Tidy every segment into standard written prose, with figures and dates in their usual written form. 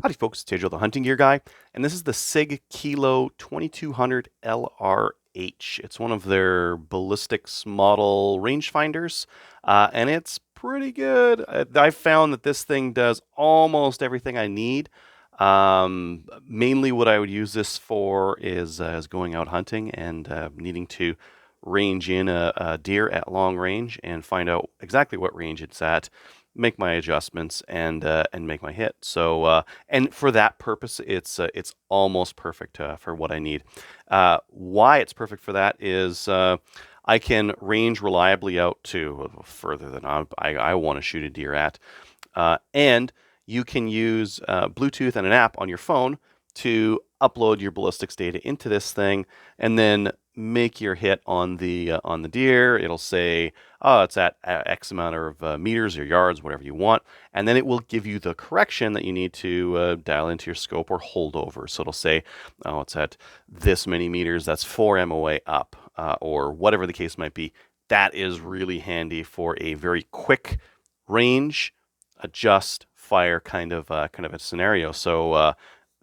Howdy folks, it's Joe the Hunting Gear Guy, and this is the Sig Kilo2200 LRH. It's one of their ballistics model rangefinders, and it's pretty good. I've found that this thing does almost everything I need. Mainly what I would use this for is going out hunting and needing to range in a deer at long range and find out exactly what range it's at, make my adjustments, and make my hit. So and for that purpose, it's almost perfect for what I need. Why it's perfect for that is I can range reliably out to further than I want to shoot a deer at, and you can use Bluetooth and an app on your phone to upload your ballistics data into this thing, and then make your hit on the deer. It'll say, oh, it's at X amount of meters or yards, whatever you want, and then it will give you the correction that you need to dial into your scope or hold over. So it'll say, oh, it's at this many meters, that's 4 MOA up, or whatever the case might be. That is really handy for a very quick range, adjust, fire kind of a scenario. So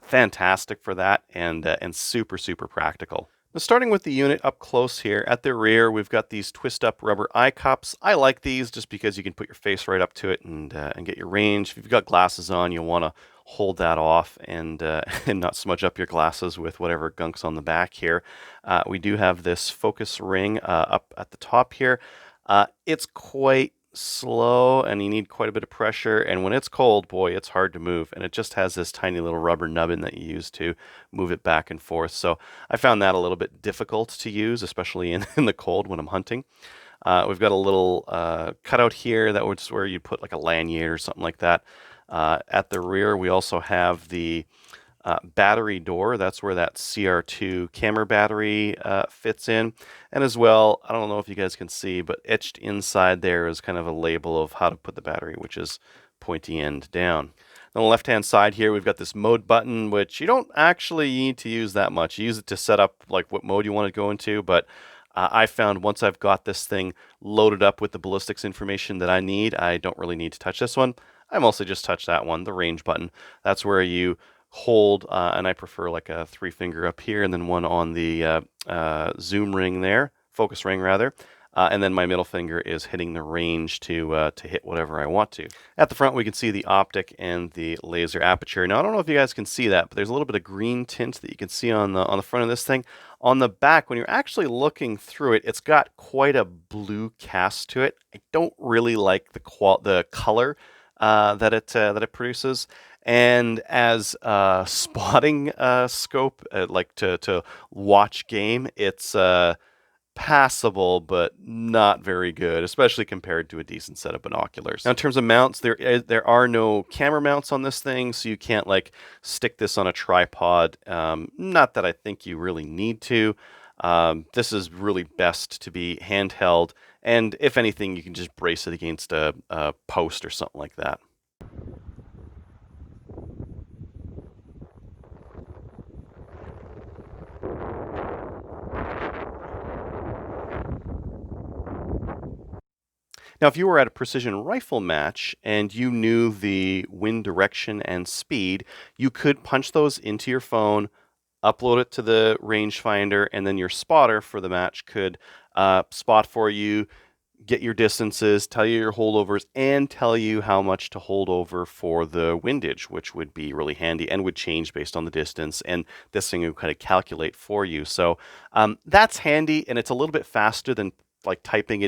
fantastic for that, and super practical. Now, starting with the unit up close here, at the rear, we've got these twist-up rubber eye cups. I like these just because you can put your face right up to it and get your range. If you've got glasses on, you'll want to hold that off and and not smudge up your glasses with whatever gunk's on the back here. We do have this focus ring up at the top here. It's quite slow and you need quite a bit of pressure, and when it's cold, boy, it's hard to move, and it just has this tiny little rubber nubbin that you use to move it back and forth. So I found that a little bit difficult to use, especially in the cold when I'm hunting. We've got a little cutout here that was where you put like a lanyard or something like that. At the rear, we also have the battery door. That's where that CR2 camera battery fits in. And as well, I don't know if you guys can see, but etched inside there is kind of a label of how to put the battery, which is pointy end down. On the left-hand side here, we've got this mode button, which you don't actually need to use that much. You use it to set up like what mode you want to go into, but I found once I've got this thing loaded up with the ballistics information that I need, I don't really need to touch this one. I mostly just touch that one, the range button. That's where you hold, and I prefer like a 3-finger up here and then one on the zoom ring there, focus ring rather. And then my middle finger is hitting the range to hit whatever I want to. At the front, we can see the optic and the laser aperture. Now, I don't know if you guys can see that, but there's a little bit of green tint that you can see on the front of this thing. On the back, when you're actually looking through it, it's got quite a blue cast to it. I don't really like the color that it produces. And as a spotting scope, like to watch game, it's passable, but not very good, especially compared to a decent set of binoculars. Now, in terms of mounts, there are no camera mounts on this thing, so you can't like stick this on a tripod. Not that I think you really need to. This is really best to be handheld, and if anything, you can just brace it against a post or something like that. Now, if you were at a precision rifle match and you knew the wind direction and speed, you could punch those into your phone, upload it to the rangefinder, and then your spotter for the match could spot for you, get your distances, tell you your holdovers, and tell you how much to hold over for the windage, which would be really handy and would change based on the distance. And this thing would kind of calculate for you. So that's handy, and it's a little bit faster than like typing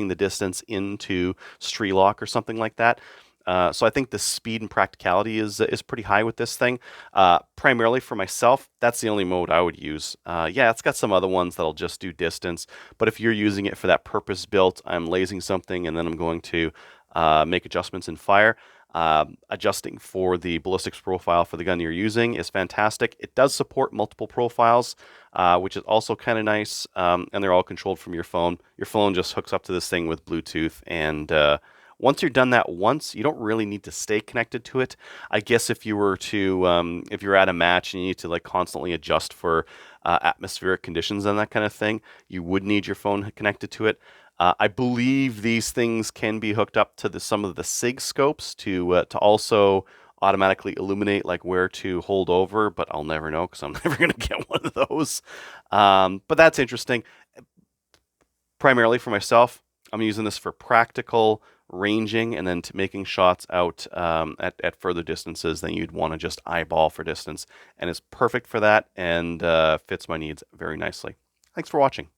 the distance into Strelock or something like that. So I think the speed and practicality is pretty high with this thing. Primarily for myself, that's the only mode I would use. Yeah, it's got some other ones that'll just do distance, but if you're using it for that purpose built, I'm lasing something and then I'm going to make adjustments in fire. Adjusting for the ballistics profile for the gun you're using is fantastic. It does support multiple profiles, which is also kind of nice, and they're all controlled from your phone. Your phone just hooks up to this thing with Bluetooth, and once you're done that once, you don't really need to stay connected to it. I guess if you were to, if you're at a match and you need to like constantly adjust for atmospheric conditions and that kind of thing, you would need your phone connected to it. I believe these things can be hooked up to some of the Sig scopes to also automatically illuminate like where to hold over, but I'll never know because I'm never going to get one of those. But that's interesting. Primarily for myself, I'm using this for practical ranging and then making shots out at further distances than you'd want to just eyeball for distance. And it's perfect for that and fits my needs very nicely. Thanks for watching.